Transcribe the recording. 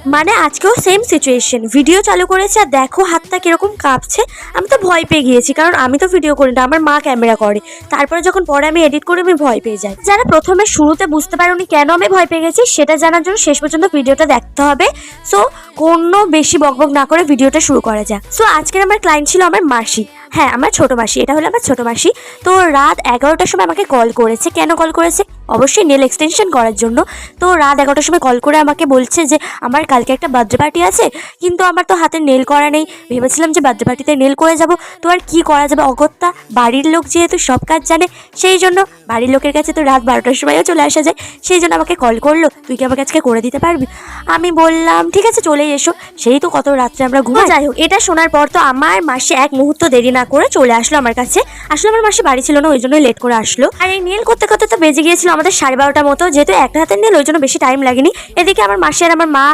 মানে আজকেও same situation, video চালু করেছে আর দেখো হাতটা কিরকম কাঁপছে। আমি তো ভয় পেয়ে গিয়েছি, কারণ আমি তো ভিডিও করি না, আমার মা ক্যামেরা করে। তারপরে যখন পরে আমি এডিট করি আমি ভয় পেয়ে যাই। যারা প্রথমে শুরুতে বুঝতে পারোনি কেন আমি ভয় পেয়ে গেছি, সেটা জানার জন্য শেষ পর্যন্ত ভিডিওটা দেখতে হবে। সো কোনো বেশি বকবক না করে ভিডিওটা শুরু করা যাক। সো আজকের আমার ক্লায়েন্ট ছিল আমার মাসি, হ্যাঁ আমার ছোট মাসি, এটা হলো আমার ছোট মাসি। তো রাত 11টার সময় আমাকে কল করেছে। কেন কল করেছে? অবশ্যই নেল এক্সটেনশন করার জন্য। তো রাত 11টার সময় কল করে আমাকে বলছে যে আমার কালকে একটা বার্থডে পার্টি আছে, কিন্তু আমার তো হাতে নেল করা নেই। ভেবেছিলাম যে বার্থডে পার্টিতে নেল করে যাব, তো আর কি করা যাবে, অগত্যা বাড়ির লোক যেহেতু সব কাজ জানে, সেই জন্য বাড়ির লোকের কাছে তো রাত 12টার সময়ও চলে আসা যায়। সেই জন্য আমাকে কল করলো, তুই কি আমাকে আজকে করে দিতে পারবি? আমি বললাম ঠিক আছে চলেই এসো, সেই তো কত রাত্রে আমরা ঘুমাই। যাই হোক, এটা শোনার পর তো আমার মাসি এক মুহূর্ত দেরি না করে চলে আসলো আমার কাছে। আসলে আমার মাসি বাড়ি ছিল না, ওই জন্য লেট করে আসলো। আর এই নেল করতে করতে তো বেজে গিয়েছিল আমাদের 12:30টার মতো, যেহেতু একটা হাতের নেল ওই জন্য বেশি টাইম লাগেনি। এদিকে আমার মাসি আর আমার মা